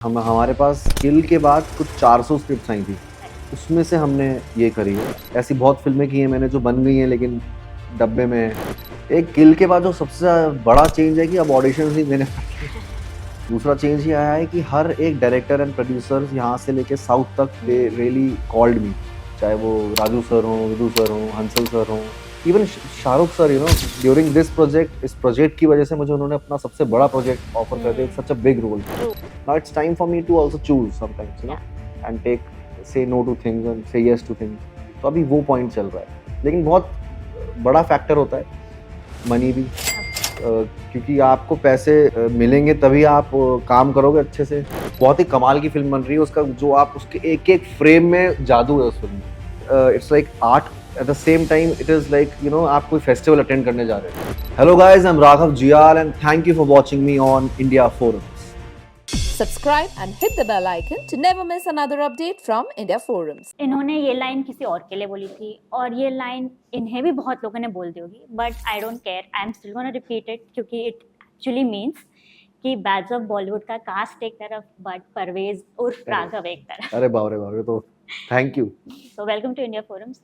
हम हमारे पास किल के बाद कुछ 400 स्क्रिप्ट्स आई थी, उसमें से हमने ये करी है। ऐसी बहुत फ़िल्में की हैं मैंने जो बन गई हैं लेकिन डब्बे में हैं। एक किल के बाद जो सबसे बड़ा चेंज है कि अब ऑडिशंस नहीं देने पड़ते। दूसरा चेंज ये आया है कि हर एक डायरेक्टर एंड प्रोड्यूसर्स यहाँ से लेके साउथ तक दे रियली कॉल्ड मी। चाहे वो राजू सर हों, विदु सर हों, हंसल सर हों, even Shahrukh sir, during this project, इस प्रोजेक्ट की वजह से मुझे उन्होंने अपना सबसे बड़ा प्रोजेक्ट ऑफर कर दिया, such a big role. Now it's time for me to also choose sometimes, and say no to things and say yes to things. तो अभी वो पॉइंट चल रहा है, लेकिन बहुत बड़ा फैक्टर होता है मनी भी, क्योंकि आपको पैसे मिलेंगे तभी आप काम करोगे अच्छे से। बहुत ही कमाल की फिल्म बन रही है, उसका जो आप उसके एक एक फ्रेम में जादू है उस फिल्म में। It's like art at the same time, it is like आप कोई फेस्टिवल अटेंड करने जा रहे हैं। Hello guys, I am Raghav Juyal and thank you for watching me on India forum. Subscribe and hit the bell icon to never miss another update from India Forums. इन्होंने ये line किसी और के लिए बोली थी और ये लाइन इन्हें भी बहुत लोगों ने बोल दी होगी, but I don't care, I am still gonna repeat it क्योंकि इट एक्चुअली मीन्स कि बैड्स ऑफ बॉलीवुड का कास्ट एक तरफ बट परवेज उर्फ राघव एक तरफ। अरे बाप रे बाप रे, तो thank you. So welcome to India Forums.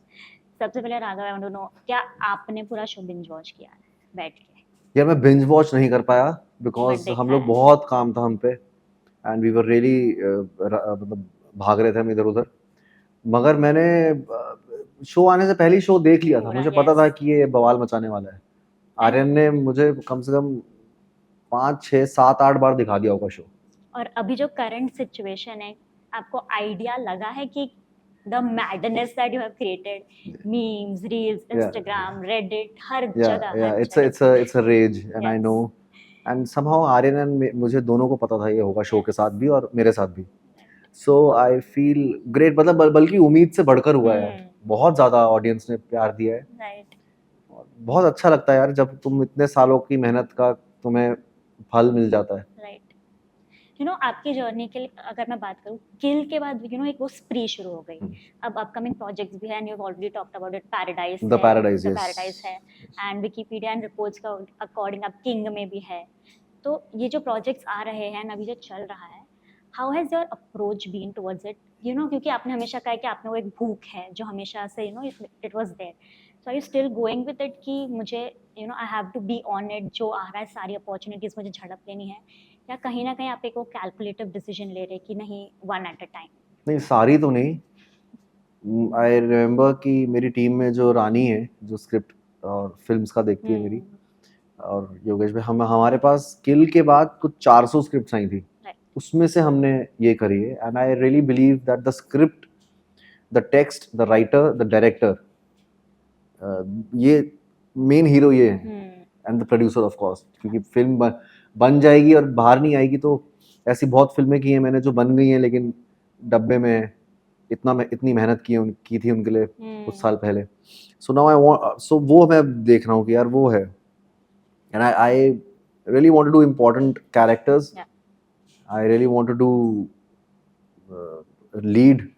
सबसे पहले Raghav, I want to know, क्या आपने पूरा शो बिंज वॉच किया है बैठ के? यार मैं बिंज वॉच नहीं कर पाया बिकॉज हम लोग बहुत काम था हम पे एंड वी वर रियली मतलब भाग रहे थे हम इधर उधर, मगर मैंने शो आने से पहले ही शो देख लिया था। मुझे पता था कि ये बवाल मचाने वाला है। आर्यन ने मुझे कम से कम 5, 6, 7, 8 बार दिखा दिया होगा शो। और अभी जो करंट सिचुएशन है, आपको आइडिया लगा है कि the madness that you have created, memes, reels, Instagram, Reddit, हर जगह, it's a rage and I know, and somehow Aryan and मुझे दोनों को पता था ये होगा शो के साथ भी और मेरे साथ भी। So I feel great, मतलब बल्कि उम्मीद से बढ़कर हुआ है यार। बहुत ज्यादा ऑडियंस ने प्यार दिया है। राइट। बहुत अच्छा लगता है यार जब तुम इतने सालों की मेहनत का तुम्हें फल मिल जाता है। राइट। आपकी जर्नी के लिए अगर मैं बात करूँ, किल के बाद एक वो स्प्री शुरू हो गई। अब अपकमिंग प्रोजेक्ट्स भी हैं and you have already talked about it. Paradise है एंड विकिपीडिया एंड रिपोर्ट्स का अकॉर्डिंग अब किंग में भी है। तो ये जो प्रोजेक्ट्स आ रहे हैं अभी जो चल रहा है, how has your approach been towards it? क्योंकि आपने हमेशा कहा कि आपने वो एक भूख है जो हमेशा से it was there. So are you still going with it कि मुझे I have to be on it, जो आ रहा है सारी अपॉर्चुनिटीज मुझे झड़प लेनी है, या कहीं ना कहीं आप एक वो कैलकुलेटिव डिसीजन ले रहे कि नहीं, वन एट अ टाइम? नहीं, सारी तो नहीं। आई रिमेम्बर कि मेरी टीम में जो रानी है, जो स्क्रिप्ट और फिल्म्स का देखती है मेरी, और योगेश भाई, हमारे पास किल के बाद कुछ 400 स्क्रिप्ट्स आई थी, उसमें से हमने ये करी है। And I really believe that the script, the text, the writer, the director, ये मेन हीरो ये है, and the producer of course, क्योंकि फिल्म बन जाएगी और बाहर नहीं आएगी। तो ऐसी बहुत फिल्में की हैं मैंने जो बन गई हैं लेकिन डब्बे में इतनी मेहनत की थी उनके लिए कुछ साल पहले। सो नाउ आई वांट, सो वो मैं देख रहा हूँ कि यार वो है, and I really want to do important characters. I really want to do lead,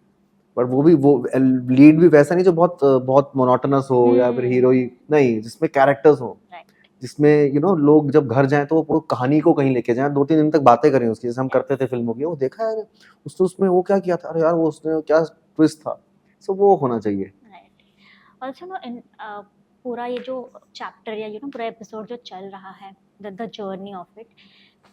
पर वो लीड भी वैसा नहीं जो बहुत मोनोटोनस हो या फिर हीरो ही नहीं, जिसमें कैरेक्टर्स हो, जिसमें लोग जब घर जाएं तो वो कहानी को कहीं लेके जाएं, 2-3 दिन तक बातें करें उसकी, जैसे हम करते थे फिल्मों की। वो देखा यार उसने उसमें वो क्या किया था, अरे यार वो उसने क्या ट्विस्ट था। सो वो होना चाहिए। ऑल्सो पूरा ये जो चैप्टर या पूरा एपिसोड जो चल रहा है, द जर्नी ऑफ इट,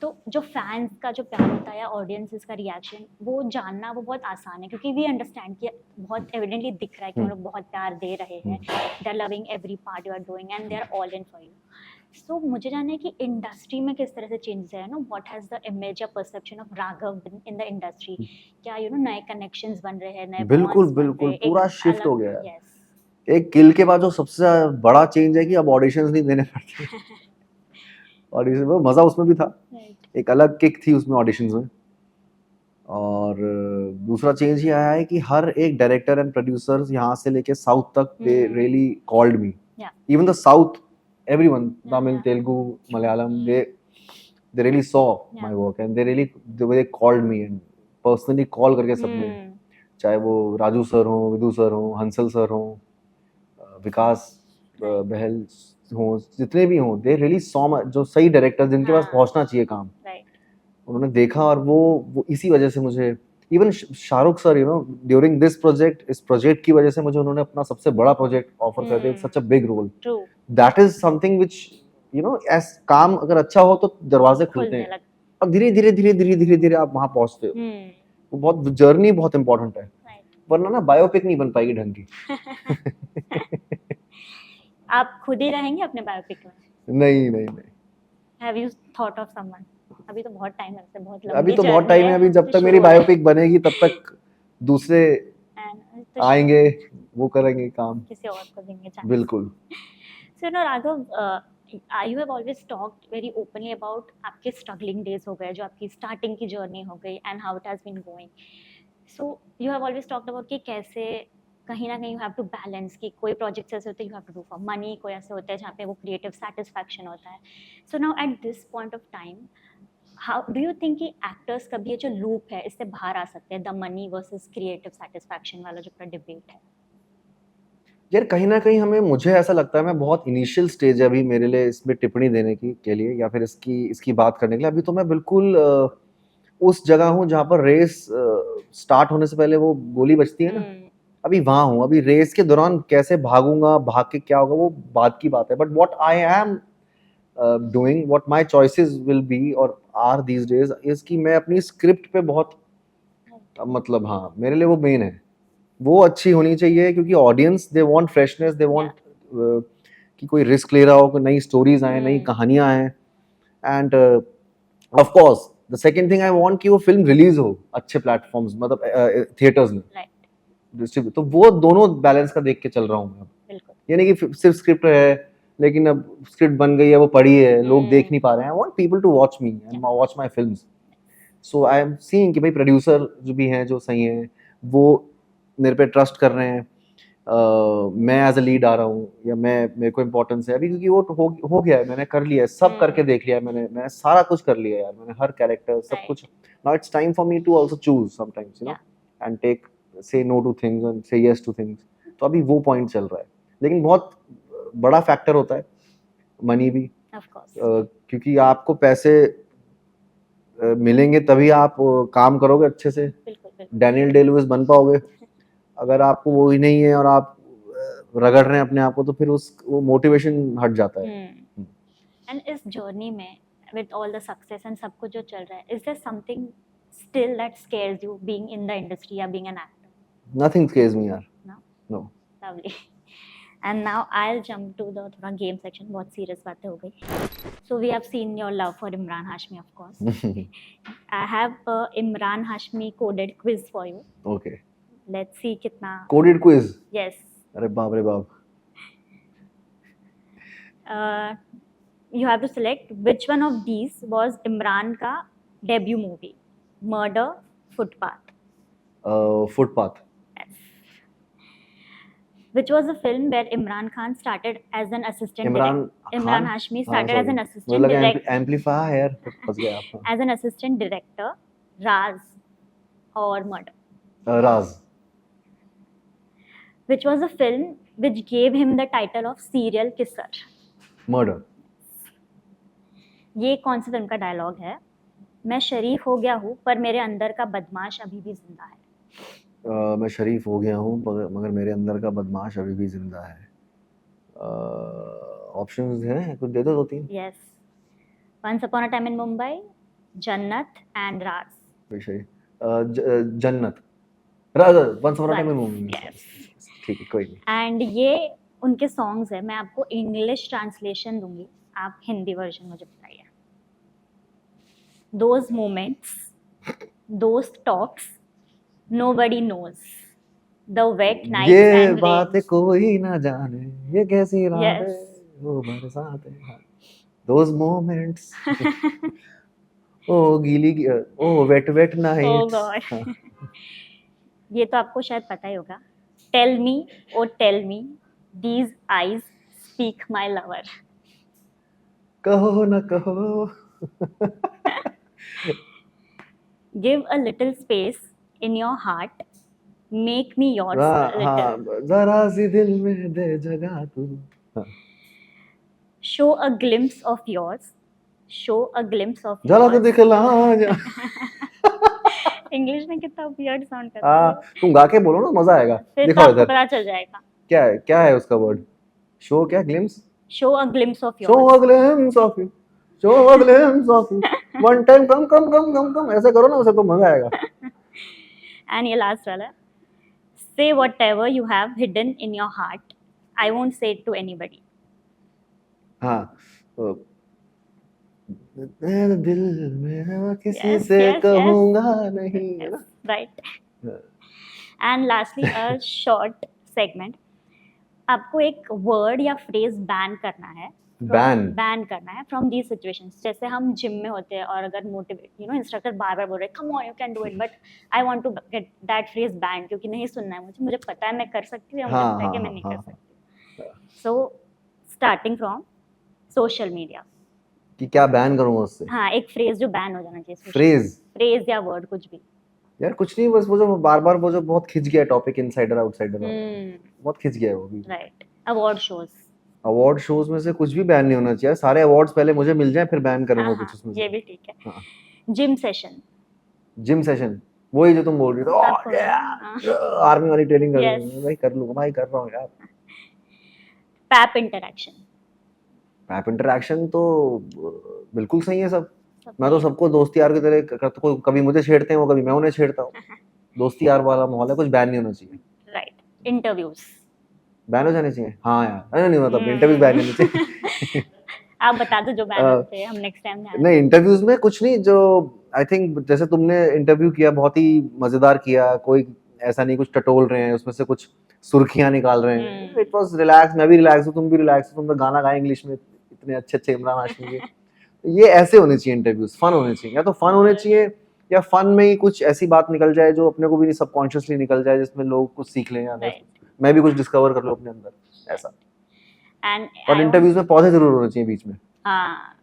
तो जो फैंस का जो प्यार होता है या ऑडियंसेस का रिएक्शन, वो जानना वो बहुत आसान है क्योंकि वी अंडरस्टैंड कि बहुत एविडेंटली दिख रहा है कि वो लोग बहुत प्यार दे रहे हैं, they are loving every part you are doing and they are all in for you. So मुझे जानना है कि इंडस्ट्री में किस तरह से चेंजेस है, व्हाट हैज द इमेज या perception of Raghav in the industry? क्या नए कनेक्शंस बन रहे हैं, नए बिल्कुल पूरा शिफ्ट हो गया है। एक किल के बाद जो सबसे बड़ा चेंज है कि अब ऑडिशंस नहीं देने पड़ते। ऑडिशन में मजा उसमें भी था, एक अलग किक थी उसमें ऑडिशंस में। और दूसरा चेंज ये आया है कि हर एक डायरेक्टर एंड प्रोड्यूसर्स यहाँ से लेके साउथ तक they really called me, even the south, everyone, Tamil, Telugu, Malayalam, they really saw my work and they called me and personally call करके सबने, चाहे वो राजू सर हो, विदु सर हो, हंसल सर हो, विकास बहल हो, जितने भी हों, they really saw जो सही डायरेक्टर जिनके पास पहुंचना चाहिए काम, उन्होंने देखा और वो इसी वजह से मुझे even Shahrukh sir, you know, during this project, इस प्रोजेक्ट की वजह से मुझे उन्होंने अपना सबसे बड़ा प्रोजेक्ट ऑफर कर दिया, such a big role. True, that is something which, you know, एस काम अगर अच्छा हो तो दरवाजे खुलते खुलने हैं, लग और धीरे धीरे धीरे धीरे धीरे धीरे आप वहां पहुंचते हो. वो बहुत जर्नी बहुत इंपॉर्टेंट है, राइट. वरना ना बायोपिक नहीं बन पाएगी ढंग की. आप खुद ही रहेंगे अपने बायोपिक में? नहीं नहीं नहीं, have you thought of someone? अभी तो बहुत टाइम है, वैसे बहुत अभी लंबी तो बहुत जर्नी टाइम है. अभी जब तक मेरी बायोपिक बनेगी तब तक दूसरे आएंगे, वो करेंगे काम. किसी और को देंगे चांस. बिल्कुल. So, no, Raghav, you have always talked very openly about आपके struggling days हो गए, जो आपकी starting की journey हो गई, and how it has been going. So, you have always talked about कि कैसे कहीं ना कहीं you have to balance, कि कोई projects ऐसे होते हैं you have to do for money, कोई ऐसे होते हैं जहाँ पे वो creative satisfaction होता है. So now at this point of time, how do you think कि actors कभी ये जो loop है इससे बाहर आ सकते हैं, the money versus creative satisfaction वाला जो पूरा debate है? यार कहीं ना कहीं हमें, मुझे ऐसा लगता है, मैं बहुत इनिशियल स्टेज है अभी मेरे लिए इसमें टिप्पणी देने की के लिए, या फिर इसकी बात करने के लिए. अभी तो मैं बिल्कुल उस जगह हूँ जहाँ पर रेस स्टार्ट होने से पहले वो गोली बजती है ना, अभी वहां हूँ. अभी रेस के दौरान कैसे भागूंगा, भाग के क्या होगा, वो बात की बात है. But what I am doing, what my choices will be और आर दीज डेज इज कि मैं अपनी स्क्रिप्ट पे बहुत, मतलब हाँ, मेरे लिए वो मेन है. वो अच्छी होनी चाहिए क्योंकि audience they want freshness, they want कि कोई रिस्क ले रहा हो, कोई नई स्टोरीज आए, नई कहानियां आए. End of course the second thing I want कि वो फिल्म रिलीज हो अच्छे प्लेटफॉर्म्स, मतलब थिएटर्स में डिस्ट्रीब्यूट. तो वो दोनों बैलेंस का देख के चल रहा हूँ मैं. ये नहीं कि सिर्फ स्क्रिप्ट है लेकिन अब स्क्रिप्ट बन गई है, वो पड़ी है, लोग देख नहीं पा रहे हैं. I want people to watch me and watch my films. So I am seeing कि भाई प्रोड्यूसर जो भी हैं, जो सही हैं, वो मेरे पे ट्रस्ट कर रहे हैं. मैं एज अ लीड आ रहा हूँ, या मेरे को इम्पोर्टेंस है अभी, क्योंकि वो हो गया है, मैंने कर लिया है, सब करके देख लिया है मैंने सारा कुछ कर लिया है यार, मैंने हर कैरेक्टर सब कुछ. Now it's time for me to also choose sometimes, you know, and take say no to things and say yes to things. तो अभी वो पॉइंट चल रहा है. लेकिन बहुत बड़ा फैक्टर होता है मनी भी, क्योंकि आपको पैसे मिलेंगे तभी आप काम करोगे अच्छे से, डैनियल डे लुइस बन पाओगे. अगर आपको वो ही नहीं है और आप रगड़ रहे हैं अपने आप को, तो फिर वो मोटिवेशन हट जाता है. एंड इस जर्नी में with all the success and सब कुछ जो चल रहा है, is there something still that scares you being in the industry या being an actor? Nothing scares me यार. No. Lovely. And now I will jump to the थोड़ा game section. बहुत सीरियस बातें हो गई. So we have seen your love for Imran Hashmi, of course. I have a Imran Hashmi coded quiz for you. Okay. Let's see कितना. Coded quiz? Yes. अरे बाप रे बाप. You have to select which one of these was Imran का debut movie. Murder, Footpath. Footpath. Yes. Which was a film where Imran Khan started as an assistant. Imran Hashmi started as an assistant director. Amplifier. फंस गया आप. As an assistant director, Raz or Murder? Raz. Which was a film which gave him the title of serial kisser? Murder. ये कौन सी film का dialogue है? मैं शरीफ हो गया हूँ पर मेरे अंदर का बदमाश अभी भी जिंदा है. मैं शरीफ हो गया हूँ मगर मेरे अंदर का बदमाश अभी भी जिंदा है. ऑप्शंस हैं, कुछ दे दो 2-3. Yes. Once upon a time in Mumbai, Jannat and Raj. Jannat. Raj. Once upon a time in Mumbai. ठीक है, कोई नहीं. एंड ये उनके सॉन्ग्स है. मैं आपको इंग्लिश ट्रांसलेशन दूंगी, आप हिंदी वर्जन मुझे बताइए. Those moments, those talks, nobody knows. The wet nights ये and rains. बातें कोई ना जाने, ये कैसी रातें वो बरसातें. Those moments. ओ गीली, oh wet wet nights. Oh God. ये तो आपको शायद पता ही होगा. Tell me, oh tell me, these eyes speak my lover. कहो ना कहो. Give a little space in your heart, make me yours a little. जरा सी दिल में दे जगह तू. Show a glimpse of yours, show a glimpse of जला तो yours. दिखला जा। इंग्लिश में कितना वियर्ड साउंड करता हाँ, है, तुम गा के बोलो ना, मजा आएगा। फिर तो दिखाओ आपको इधर, पता चल जाएगा। क्या है उसका वर्ड? शो क्या, glimpse? Show a glimpse of show yours. A glimpse of you, show a glimpse of you, one time come come come come come, ऐसा करो ना, उसे तो मजा आएगा। And ये last वाला, say whatever you have hidden in your heart. I won't say it to anybody. हाँ, मेरे दिल में किसी Yes, से yes, yes. कहूंगा नहीं, है Yes, ना? right. हाँ। And lastly, a short segment. आपको एक वर्ड या फ्रेज बैन करना है, बैन करना है फ्रॉम दीज सिचुएशंस। जैसे हम जिम में होते हैं और अगर मोटिवेट इंस्ट्रक्टर बार बार बोल रहे come on you can do it, but I want to get that phrase ban, क्योंकि नहीं सुनना है मुझे पता है मैं कर सकती हूँ या मुझे हाँ, पता है कि हाँ, मैं नहीं हाँ, कर सकती। So starting from social media, कि क्या बैन करूंगा उससे? हाँ, एक फ्रेज जो बैन हो जाना चाहिए। फ्रेज या वर्ड, कुछ भी यार, कुछ नहीं, बस वो जो बार-बार वो जो बहुत खिंच गया टॉपिक, इनसाइडर आउटसाइडर वाला, बहुत खिंच गया है वो भी। राइट। अवार्ड शोज में से कुछ भी बैन नहीं होना चाहिए, सारे अवार्ड्स पहले मुझे मिल जाए, फिर बैन करूंगा कुछ उसमें से। ये भी ठीक है। हाँ। जिम सेशन, वही जो तुम बोल रही आपको थी, आर्मी वाली ट्रेनिंग कर रही हूँ भाई, कर लूंगा भाई, कर रहा हूँ यार। पैप इंटरैक्शन तो बिल्कुल सही है सब। मैं तो सबको दोस्ती यार की तरह करता हूँ, कभी मुझे छेड़ते हैं वो, कभी मैं उन्हें छेड़ता हूँ। दोस्ती यार वाला माहौल है, कुछ बैन नहीं होना चाहिए। राइट। इंटरव्यूज बैन हो जाने चाहिए, हाँ यार, अरे नहीं, मतलब इंटरव्यूज बैन नहीं होने चाहिए। आप बता दो जो बैन होते हैं, हम नेक्स्ट टाइम ध्यान नहीं, इंटरव्यूज में कुछ नहीं, जो आई थिंक जैसे तुमने इंटरव्यू किया, बहुत ही मजेदार किया, कोई ऐसा नहीं कुछ टटोल रहे हैं उसमें से कुछ सुर्खियां निकाल रहे हैं। इट वाज रिलैक्स, मैं भी रिलैक्स हूँ, तुम भी रिलैक्स हो, तुम तो गाना गाए इंग्लिश में इतने अच्छे अच्छे इमरान हाशमी के। ये ऐसे होने चाहिए इंटरव्यूज, फन होने चाहिए, या तो फन होने चाहिए या फन में ही कुछ ऐसी बात निकल जाए जो अपने को भी नहीं सबकॉन्शियसली निकल जाए, जिसमें लोग कुछ सीख लें या मैं भी कुछ डिस्कवर कर लूं अपने अंदर, ऐसा। और इंटरव्यूज में पौधे जरूर होने चाहिए बीच में। हाँ।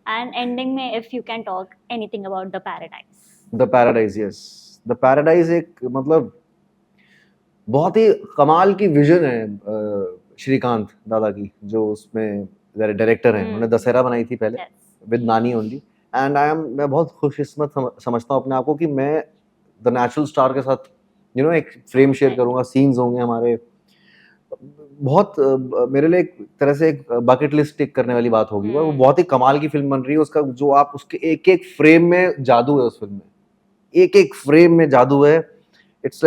एंड एंडिंग में if you can talk anything about the paradise. Yes, the paradise एक मतलब बहुत ही कमाल की विजन है श्रीकांत दादा की, जो उसमें डायरेक्टर हैं। उन्होंने दशहरा बनाई थी पहले विद नानी ओनली, एंड मैं बहुत खुशकिस्मत समझता हूँ अपने आप को कि मैं द नेचुरल स्टार के साथ एक फ्रेम शेयर करूंगा, सीन्स होंगे हमारे, बहुत मेरे लिए एक तरह से एक बकेट लिस्ट टिक करने वाली बात होगी। वो बहुत ही कमाल की फिल्म बन रही है, उसका जो आप उसके एक एक फ्रेम में जादू है, उस फिल्म में एक एक फ्रेम में जादू है। It's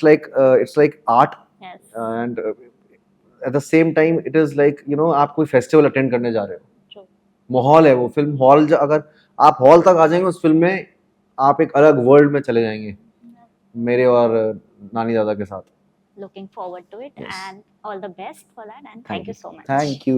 like art, and at the same time it is like आप कोई फेस्टिवल अटेंड करने जा रहे हो, माहौल है वो फिल्म। हॉल, अगर आप हॉल तक आ जाएंगे उस फिल्म में, आप एक अलग वर्ल्ड में चले जाएंगे मेरे और नानी दादा के साथ। Looking forward to it, and all the best for that, and thank you so much. Thank you.